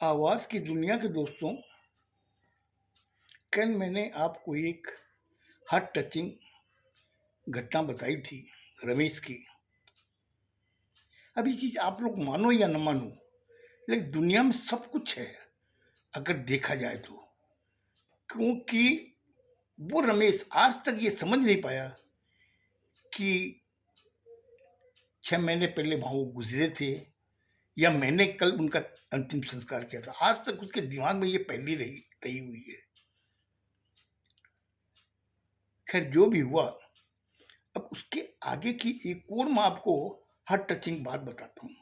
आवाज़ की दुनिया के दोस्तों, कल मैंने आपको एक हार्ट टचिंग घटना बताई थी रमेश की। अब ये चीज़ आप लोग मानो या न मानो, लेकिन दुनिया में सब कुछ है अगर देखा जाए तो। क्योंकि वो रमेश आज तक ये समझ नहीं पाया कि 6 महीने पहले वहाँ वो गुज़रे थे या मैंने कल उनका अंतिम संस्कार किया था। आज तक उसके दिमाग में ये पहली रही रही हुई है। खैर जो भी हुआ, अब उसके आगे की एक और मैं आपको हार्ट टचिंग बात बताता हूँ।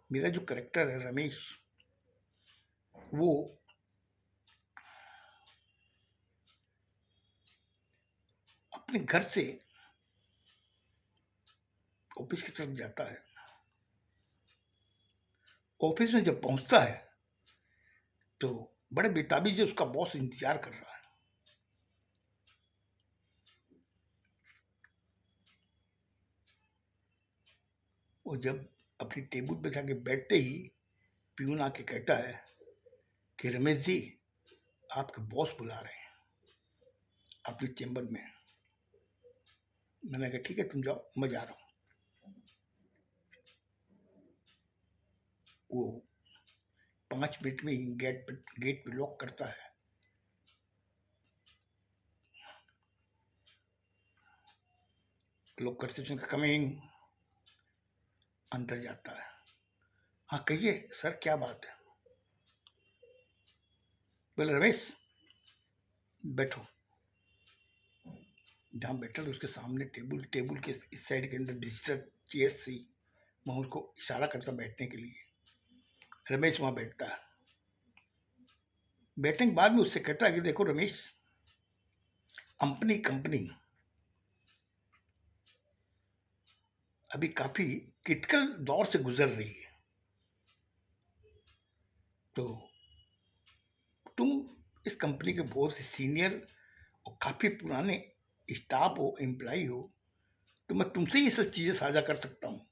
मेरा जो कैरेक्टर है रमेश, वो अपने घर से ऑफिस की तरफ जाता है। ऑफिस में जब पहुंचता है तो बड़े बेताबी से उसका बॉस इंतजार कर रहा है। वो जब अपनी टेबल पे जाके बैठते ही प्यून आके कहता है कि रमेश जी, आपके बॉस बुला रहे हैं अपने चेंबर में। मैंने कहा ठीक है, तुम जाओ, मैं जा रहा हूँ। वो 5 मिनट में ही गेट पे लॉक करता है। लॉक करते समय कमिंग, अंदर जाता है। हाँ कहिए सर, क्या बात है? बोले रमेश बैठो। जहाँ बैठा था उसके सामने टेबल के इस साइड के अंदर डिजिटल चेयर थी। मैं उसको इशारा करता बैठने के लिए। रमेश वहाँ बैठता है। बैठने के बाद में उससे कहता है कि देखो रमेश, अपनी कंपनी अभी काफी क्रिटिकल दौर से गुजर रही है। तो तुम इस कंपनी के बहुत से सीनियर और काफी पुराने स्टाफ हो, एम्प्लॉय हो, तो मैं तुमसे ये सब चीजें साझा कर सकता हूँ।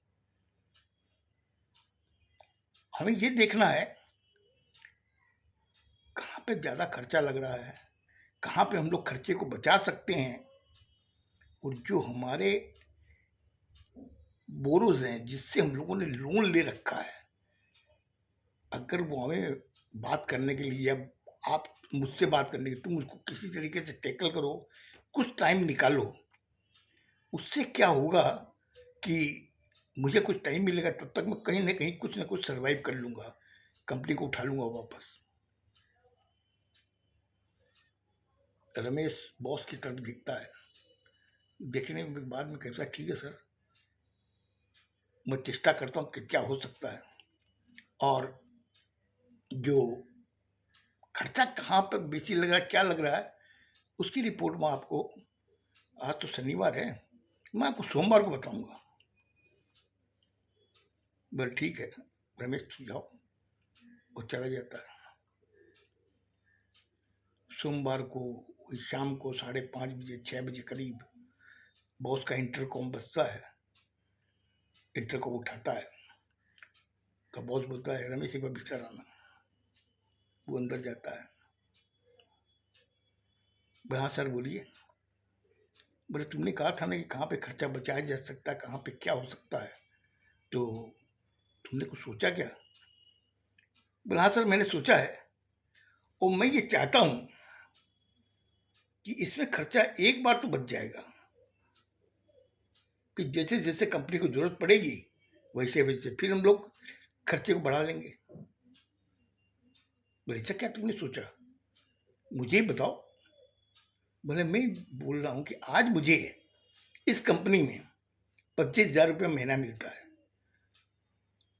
हमें ये देखना है कहाँ पे ज्यादा खर्चा लग रहा है, कहाँ पे हम लोग खर्चे को बचा सकते हैं, और जो हमारे बोरोज हैं जिससे हम लोगों ने लोन ले रखा है, अगर वो हमें बात करने के लिए या आप मुझसे बात करने के, तुम उसको किसी तरीके से टैकल करो, कुछ टाइम निकालो। उससे क्या होगा कि मुझे कुछ टाइम मिलेगा, तब तक मैं कहीं ना कुछ सर्वाइव कर लूंगा, कंपनी को उठा लूंगा वापस। रमेश बॉस की तरफ दिखता है। देखने के बाद में कहता है ठीक है सर, मैं चेष्टा करता हूँ कि क्या हो सकता है, और जो खर्चा कहाँ पर बेसी लग रहा है, क्या लग रहा है, उसकी रिपोर्ट मैं आपको, आज तो शनिवार है, मैं आपको सोमवार को बताऊंगा। बोले ठीक है रमेश, तुम जाओ। वो चला जाता है। सोमवार को शाम को 5:30 6 बजे करीब बॉस का इंटरकॉम बजता है। इंटरकॉम उठाता है तो बॉस बोलता है रमेश एक बार भीतर आना। वो अंदर जाता है। बोले हाँ सर बोलिए। बोले तुमने कहा था ना कि कहाँ पे खर्चा बचाया जा सकता है, कहाँ पे क्या हो सकता है, तो तुमने कुछ सोचा क्या? बोले हाँ सर मैंने सोचा है, और मैं ये चाहता हूँ कि इसमें खर्चा एक बार तो बच जाएगा, कि जैसे जैसे कंपनी को जरूरत पड़ेगी वैसे वैसे फिर हम लोग खर्चे को बढ़ा लेंगे। बोले ऐसा क्या तुमने सोचा, मुझे ही बताओ। बोले मैं बोल रहा हूँ कि आज मुझे इस कंपनी में 25,000 रुपये महीना मिलता है,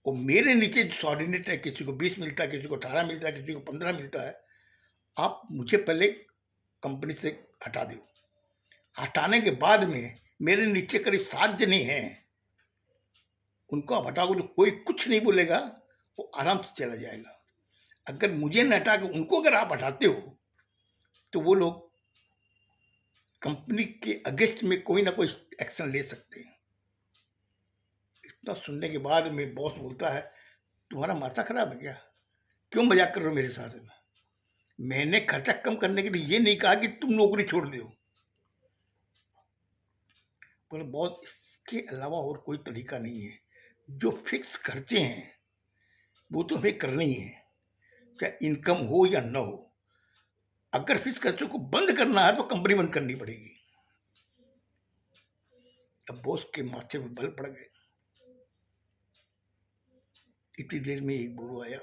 और मेरे नीचे जो सॉर्डिनेट है, किसी को 20 मिलता है, किसी को 18 मिलता है, किसी को 15 मिलता है। आप मुझे पहले कंपनी से हटा दो। हटाने के बाद में मेरे नीचे करीब 7 जने हैं, उनको आप हटाओगे तो कोई कुछ नहीं बोलेगा, वो आराम से चला जाएगा। अगर मुझे न हटा के उनको अगर आप हटाते हो तो वो लोग कंपनी के अगेंस्ट में कोई ना कोई एक्शन ले सकते हैं। तो सुनने के बाद में बॉस बोलता है, तुम्हारा माथा खराब है क्या? क्यों मजाक कर रहे हो मेरे साथ में? मैंने खर्चा कम करने के लिए ये नहीं कहा कि तुम नौकरी छोड़ दो। बोले बॉस, इसके अलावा और कोई तरीका नहीं है। जो फिक्स खर्चे हैं वो तो हमें करने ही है, चाहे इनकम हो या न हो। अगर फिक्स खर्चों को बंद करना है तो कंपनी बंद करनी पड़ेगी। अब बॉस के माथे में बल पड़ गए। इतनी देर में एक बोरो आया,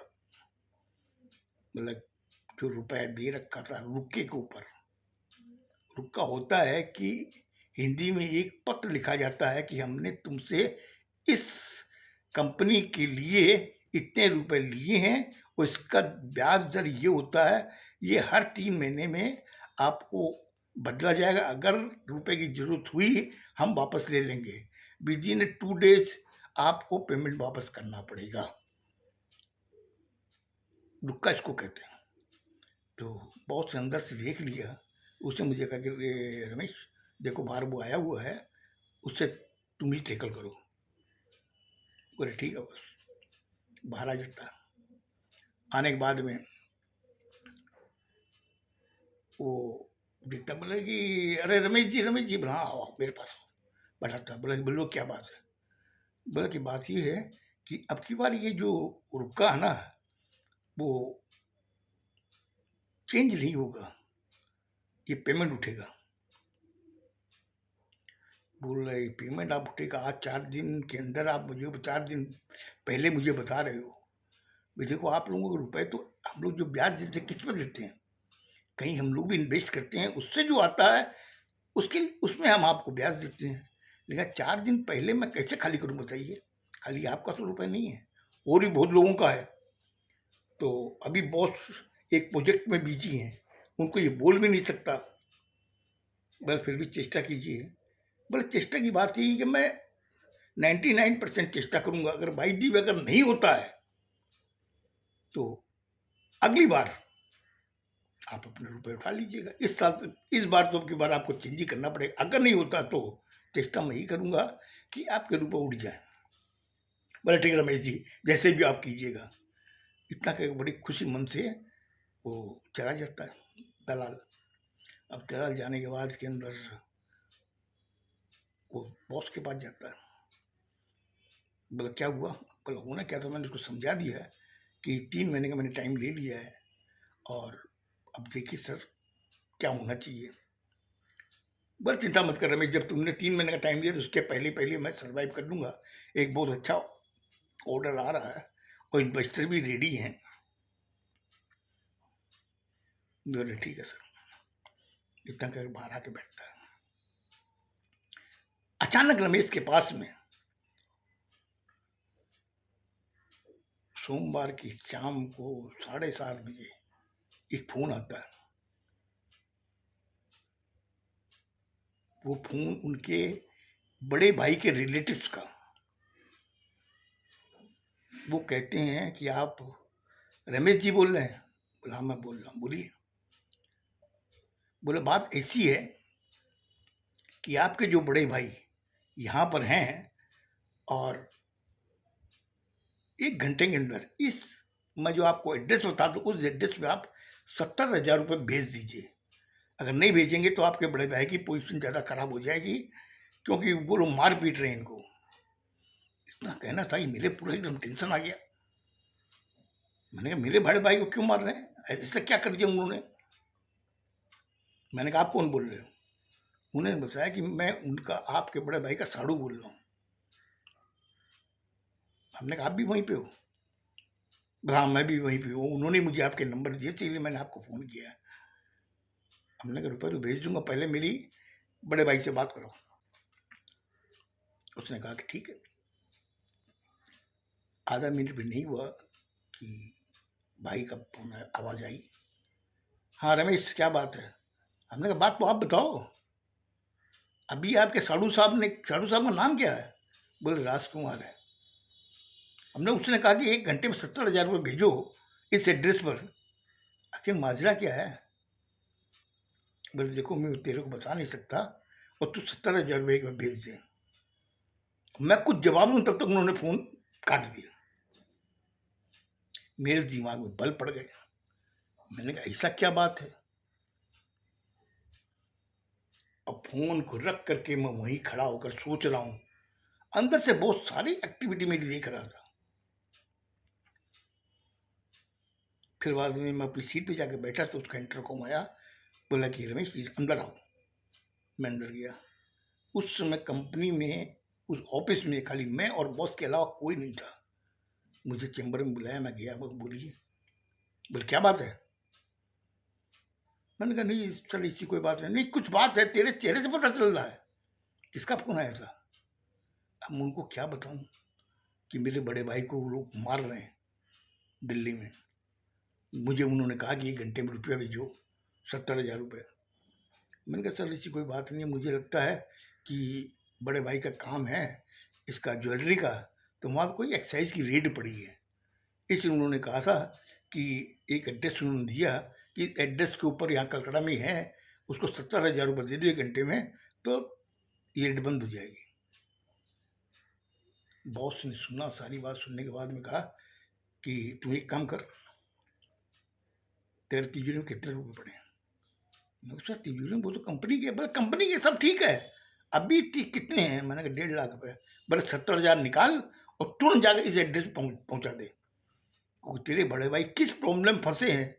मतलब जो रुपया दे रखा था रुक्के के ऊपर। रुक्का होता है कि हिंदी में एक पत्र लिखा जाता है कि हमने तुमसे इस कंपनी के लिए इतने रुपए लिए हैं और इसका ब्याज दर ये होता है, ये हर 3 महीने में आपको बदला जाएगा। अगर रुपए की जरूरत हुई हम वापस ले लेंगे। विद इन 2 डेज आपको पेमेंट वापस करना पड़ेगा। रुक्का इसको कहते हैं। तो बॉस ने अंदर से देख लिया। उसने मुझे कहा कि रमेश देखो बाहर वो आया हुआ है, उससे तुम ही टैकल करो। बोले ठीक है बस। बाहर आ जाता। आने के बाद में वो दिखता, बोले कि अरे रमेश जी बोला हाँ आओ मेरे पास बैठा था। बोला बोलो क्या बात है? बोला कि बात ये है कि अब की बार ये जो रुका है ना वो चेंज नहीं होगा, ये पेमेंट उठेगा। बोल रहे पेमेंट आप उठेगा आज 4 दिन के अंदर? आप मुझे 4 दिन पहले मुझे बता रहे हो? भाई देखो आप लोगों को रुपए तो हम लोग जो ब्याज देते हैं किस पर देते हैं? कहीं हम लोग भी इन्वेस्ट करते हैं, उससे जो आता है उसके उसमें हम आपको ब्याज देते हैं। लेकिन 4 दिन पहले मैं कैसे खाली करूँ बताइए? खाली आपका तो रुपये नहीं है, और भी बहुत लोगों का है। तो अभी बॉस एक प्रोजेक्ट में बिजी हैं, उनको ये बोल भी नहीं सकता। बस फिर भी चेष्टा कीजिए। बोले चेष्टा की बात यही कि मैं 99% चेष्टा करूंगा। अगर बाई दी अगर नहीं होता है तो अगली बार आप अपने रुपए उठा लीजिएगा। इस साल तो इस बार तो की बार आपको चेंज ही करना पड़ेगा। अगर नहीं होता तो चेष्टा मैं ही करूंगा कि आपके रुपए उठ जाए। बोले ठीक है रमेश जी, जैसे भी आप कीजिएगा। इतना कह बड़ी खुशी मन से वो चला जाता है दलाल। अब दलाल जाने के बाद के अंदर वो बॉस के पास जाता है। बोला क्या हुआ? बोला होना क्या था, मैंने उसको समझा दिया है कि 3 महीने का मैंने टाइम ले लिया है और अब देखिए सर क्या होना चाहिए। बस चिंता मत कर रमेश, जब तुमने 3 महीने का टाइम लिया तो उसके पहले पहले मैं सर्वाइव कर लूँगा। एक बहुत अच्छा ऑर्डर आ रहा है और इन्वेस्टर भी रेडी हैं। बोले ठीक है सर। इतना कर बाहर आके बैठता है। अचानक रमेश के पास में सोमवार की शाम को 7:30 बजे एक फोन आता है। वो फोन उनके बड़े भाई के रिलेटिव्स का। वो कहते हैं कि आप रमेश जी बोल रहे हैं? बोला हाँ मैं बोल रहा हूँ, बोलिए। बोले बात ऐसी है कि आपके जो बड़े भाई यहाँ पर हैं और 1 घंटे के अंदर इस मैं जो आपको एड्रेस बता दूँ उस एड्रेस पे आप 70,000 रुपये भेज दीजिए। अगर नहीं भेजेंगे तो आपके बड़े भाई की पोजीशन ज़्यादा खराब हो जाएगी, क्योंकि वो लोग मार पीट रहे हैं इनको। इतना कहना था, ये मेरे पूरा एकदम टेंशन आ गया। मैंने कहा मेरे बड़े भाई को क्यों मार रहे हैं? ऐसा क्या कर दिया उन्होंने? मैंने कहा आप कौन बोल रहे हो? उन्होंने बताया कि मैं उनका आपके बड़े भाई का साड़ू बोल रहा हूँ। हमने कहा आप भी वहीं पे हो? हाँ मैं भी वहीं पे हूँ, उन्होंने मुझे आपके नंबर दिए थे इसलिए मैंने आपको फ़ोन किया है। हमने कहा रुपये तो भेज दूंगा, पहले मेरी बड़े भाई से बात करो। उसने कहा कि ठीक है। आधा मिनट भी नहीं हुआ कि भाई का फोन आवाज़ आई। हाँ रमेश क्या बात है? हमने कहा बात तो आप बताओ। अभी आपके साड़ू साहब का नाम क्या है? बोले राजकुमार है। हमने उसने कहा कि 1 घंटे में 70,000 रुपये भेजो इस एड्रेस पर। आखिर माजरा क्या है? बोले देखो मैं तेरे को बता नहीं सकता और तू 70,000 रुपये एक बार भेज दे। मैं कुछ जवाब दूं तब तक उन्होंने फ़ोन काट दिया। मेरे दिमाग में बल पड़ गया। मैंने कहा ऐसा क्या बात है। अब फ़ोन को रख करके मैं वहीं खड़ा होकर सोच रहा हूँ। अंदर से बहुत सारी एक्टिविटी मेरी देख रहा था। फिर बाद में मैं अपनी सीट पे जाके बैठा तो उसका इंटरकॉम आया, बोला कि रमेश प्लीज अंदर आओ। मैं अंदर गया। उस समय कंपनी में, उस ऑफिस में खाली मैं और बॉस के अलावा कोई नहीं था। मुझे चैम्बर में बुलाया, मैं गया। वो बोलिए। बोले क्या बात है। मैंने कहा नहीं सर ऐसी कोई बात नहीं। नहीं कुछ बात है, तेरे चेहरे से पता चल रहा है। किसका फोन आया था। अब मैं उनको क्या बताऊं कि मेरे बड़े भाई को वो लोग मार रहे हैं दिल्ली में। मुझे उन्होंने कहा कि 1 घंटे में रुपया भेजो, 70,000 रुपये। मैंने कहा सर ऐसी कोई बात नहीं है, मुझे लगता है कि बड़े भाई का काम है इसका ज्वेलरी का, तो वहाँ पर कोई एक्साइज की रेड पड़ी है। इसलिए उन्होंने कहा था कि एक एड्रेस उन्होंने दिया कि एड्रेस के ऊपर यहाँ कलकड़ा में है, उसको 70,000 रुपये दे दो 1 घंटे में, तो ये रेड बंद हो जाएगी। बॉस ने सुना, सारी बात सुनने के बाद में कहा कि तुम एक काम कर, तेरे तिजोरी में कितने रुपये पड़े हैं। मैं उसका तिजोरी में, वो तो कंपनी के। बोले कंपनी के सब ठीक है, अभी ठीक कितने हैं। मैंने कहा 1.5 लाख रुपये। बोले 70,000 निकाल और तुरंत जाकर इस एड्रेस पर पहुँचा दे। तेरे बड़े भाई किस प्रॉब्लम फंसे हैं,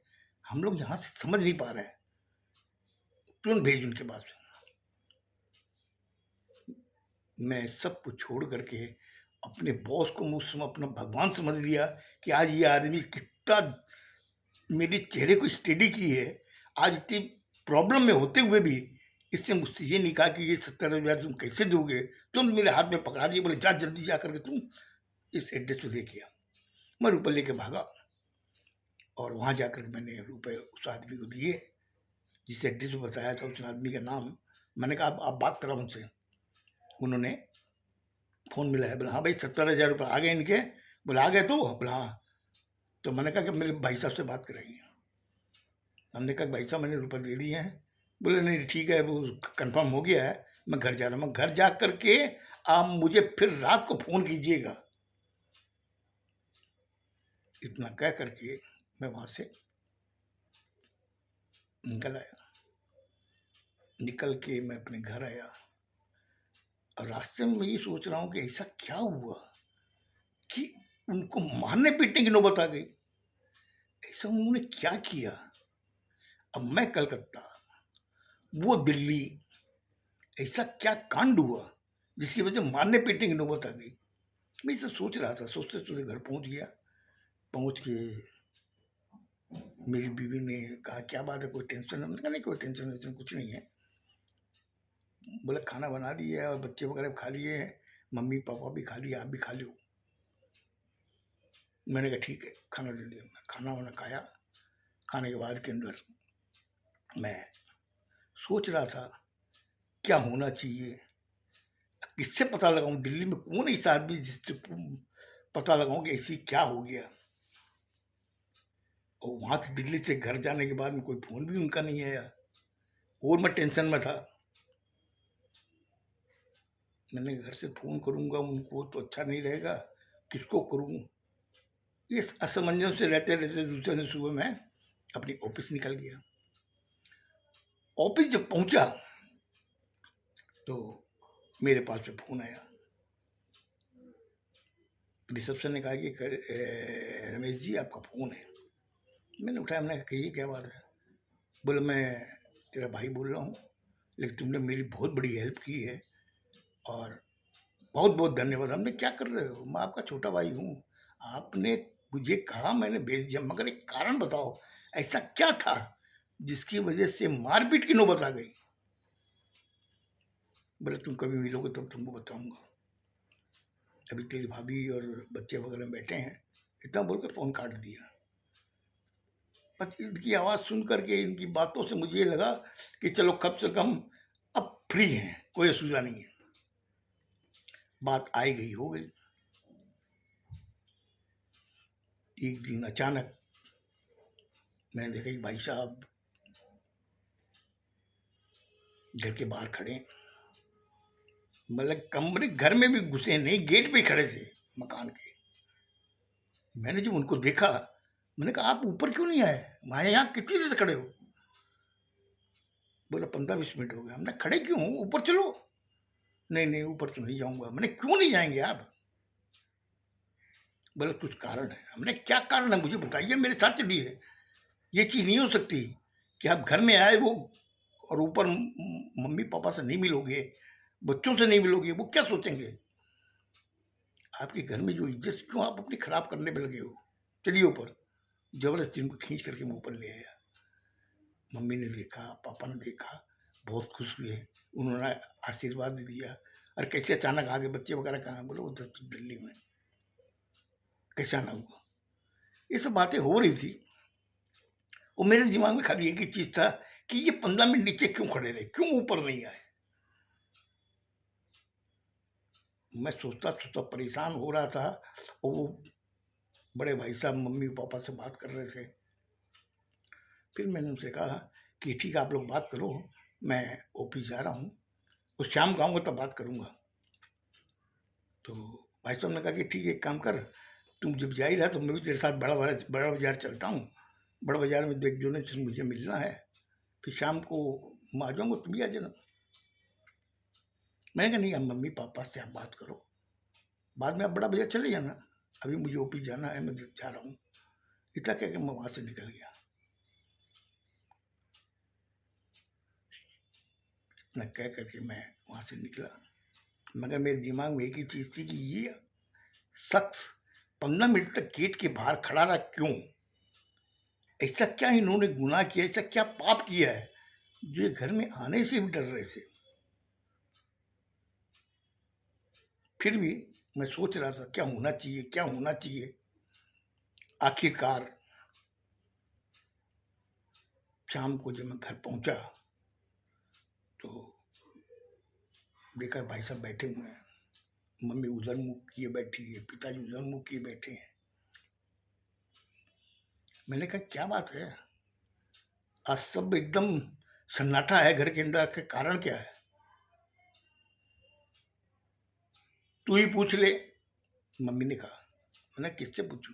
हम लोग यहाँ से समझ नहीं पा रहे हैं, तुरंत भेज उनके पास। मैं सब कुछ छोड़ करके अपने बॉस को मैं उस समय अपना भगवान समझ लिया कि आज ये आदमी कितना मेरे चेहरे को स्टडी की है। आज इतनी प्रॉब्लम में होते हुए भी इससे मुझसे ये नहीं कहा कि ये 70,000 तुम कैसे दोगे। तुम मेरे हाथ में पकड़ा दिए, बोले जा जल्दी जा करके तुम इस एड्रेस पे लेके आ। मैं रुपये लेके भागा और वहाँ जाकर मैंने रुपये उस आदमी को दिए जिस एड्रेस पे बताया था, उस आदमी का नाम। मैंने कहा आप बात करा उनसे। उन्होंने फ़ोन मिलाया, बोला हाँ भाई 70,000 रुपये आ गए इनके। बोला आ गए तो। बोला हाँ। तो मैंने कहा कि मेरे भाई साहब से बात कराइए। हमने कहा भाई साहब मैंने रुपये दे दिए हैं। बोले नहीं ठीक है, वो कंफर्म हो गया है, मैं घर जा रहा हूँ। मैं घर जा करके आप मुझे फिर रात को फ़ोन कीजिएगा। इतना कह करके मैं वहाँ से निकल आया। निकल के मैं अपने घर आया और रास्ते में मैं ये सोच रहा हूँ कि ऐसा क्या हुआ कि उनको मारने पीटने की नौबत आ गई। ऐसा उन्होंने क्या किया। अब मैं कलकत्ता, वो दिल्ली, ऐसा क्या कांड हुआ जिसकी वजह से मारने पीटने की नौबत आ गई। मैं इसे सोच रहा था। सोचते सोचते घर पहुंच गया। पहुंच के मेरी बीवी ने कहा क्या बात है, कोई टेंशन है। मैंने कहा नहीं कोई टेंशन वेंशन कुछ नहीं है। बोले खाना बना दिया है और बच्चे वगैरह खा लिए हैं, मम्मी पापा भी खा लिए, आप भी खा लो। मैंने कहा ठीक है, खाना दे दिया। मैं खाना वाना खाया। खाने के बाद के अंदर मैं सोच रहा था क्या होना चाहिए, किससे पता लगाऊं दिल्ली में कौन ऐसा आदमी जिससे पता लगाऊं कि ऐसी क्या हो गया। और वहां से दिल्ली से घर जाने के बाद में कोई फोन भी उनका नहीं आया और मैं टेंशन में था। मैंने घर से फोन करूंगा उनको तो अच्छा नहीं रहेगा, किसको करूं। इस असमंजस से रहते रहते दूसरे दिन सुबह मैं अपनी ऑफिस निकल गया। ऑफिस जब पहुंचा तो मेरे पास में फोन आया। रिसेप्शन ने कहा कि रमेश जी आपका फ़ोन है। मैंने उठाया। मैंने कहा कहिए क्या बात है। बोले मैं तेरा भाई बोल रहा हूँ, लेकिन तुमने मेरी बहुत बड़ी हेल्प की है और बहुत बहुत धन्यवाद। हमने क्या कर रहे हो, मैं आपका छोटा भाई हूँ। आपने मुझे कहा, मैंने भेज दिया, मगर एक कारण बताओ ऐसा क्या था जिसकी वजह से मारपीट की नौबत आ गई। बोले तुम कभी मिलोगे तब तुमको बताऊंगा, अभी तेरी भाभी और बच्चे वगैरह बैठे हैं। इतना बोल के फ़ोन काट दिया। बस इनकी आवाज़ सुन करके, इनकी बातों से मुझे ये लगा कि चलो कम से कम अब फ्री हैं, कोई असुविधा नहीं है। बात आई गई हो गई। एक दिन अचानक मैंने देखा कि भाई साहब घर के बाहर खड़े हैं। मतलब कमरे घर में भी घुसे नहीं, गेट पे ही खड़े थे मकान के। मैंने जब उनको देखा, मैंने कहा आप ऊपर क्यों नहीं आए, वहाँ यहाँ कितनी देर से खड़े हो? बोला 15-20 मिनट हो गए। हमने खड़े क्यों हो, ऊपर चलो। नहीं नहीं ऊपर तो नहीं जाऊंगा। मैंने क्यों नहीं जाएंगे आप? बोले कुछ कारण है। हमने क्या कारण है मुझे बताइए, मेरे साथ चलिए। ये चीज़ नहीं हो सकती कि आप घर में आए वो और ऊपर मम्मी पापा से नहीं मिलोगे, बच्चों से नहीं मिलोगे, वो क्या सोचेंगे? आपके घर में जो इज्जत क्यों आप अपनी खराब करने में लगे हो? चलिए ऊपर। जबरदस्ती उनको खींच करके मैं ऊपर ले आया। मम्मी ने देखा, पापा ने देखा, बहुत खुश हुए। उन्होंने आशीर्वाद भी दिया। अरे कैसे अचानक आ गए, बच्चे वगैरह कहाँ हैं? बोले वो दिल्ली में। कैसे आना हुआ? ये सब बातें हो रही थी और मेरे दिमाग में खाली एक ही चीज़ था कि ये 15 मिनट नीचे क्यों खड़े रहे, क्यों ऊपर नहीं आए? मैं सोचता-सोचता परेशान हो रहा था और वो बड़े भाई साहब मम्मी-पापा से बात कर रहे थे। फिर मैंने उनसे कहा कि ठीक है आप लोग बात करो, मैं ऑफिस जा रहा हूँ, तो शाम को आऊँगा तब बात करूँगा। तो भाई साहब ने कहा कि ठीक है एक काम कर, तुम जब जा ही रहा तो मैं भी तेरे साथ बड़ा बाज़ार चलता हूँ। बड़ा बाज़ार में 2-1 जनों से मुझे मिलना है, फिर शाम को मैं आ जाऊँगा, तुम भी आ जाना। मैंने कहा नहीं, अब मम्मी-पापा से आप बात करो, बाद में आप बड़ा बाज़ार चले जाना, अभी मुझे ऑफिस जाना है, मैं जा रहा हूँ। इतना कह के मैं वहाँ से निकल गया। इतना कह कर के मैं वहाँ से निकला, मगर मेरे दिमाग में एक ही चीज़ थी कि ये शख्स 15 मिनट तक गेट के बाहर खड़ा रहा क्यों? ऐसा क्या इन्होंने गुनाह किया, ऐसा क्या पाप किया है जो ये घर में आने से भी डर रहे थे? फिर भी मैं सोच रहा था क्या होना चाहिए, क्या होना चाहिए? आखिरकार शाम को जब मैं घर पहुंचा तो देखा भाई साहब बैठे हुए हैं, मम्मी उधर मुँह किए बैठी है, पिताजी उधर मुँह किए बैठे हैं। मैंने कहा क्या बात है, आज सब एकदम सन्नाटा है घर के अंदर, के कारण क्या है? तू ही पूछ ले, मम्मी ने कहा। मैंने किससे पूछूं?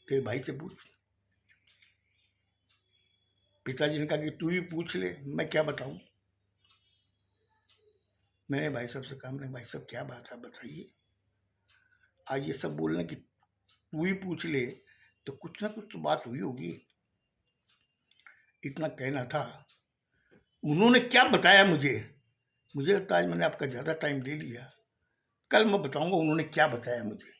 तेरे भाई से पूछ। पिताजी ने कहा कि तू ही पूछ ले, मैं क्या बताऊं? मैंने भाई साहब से कहा, मैंने भाई साहब क्या बात है बताइए। आज ये सब बोलना कि तू ही पूछ ले, तो कुछ ना कुछ तो बात हुई होगी। इतना कहना था। उन्होंने क्या बताया मुझे? मुझे लगता है आज मैंने आपका ज़्यादा टाइम ले लिया। कल मैं बताऊंगा उन्होंने क्या बताया मुझे।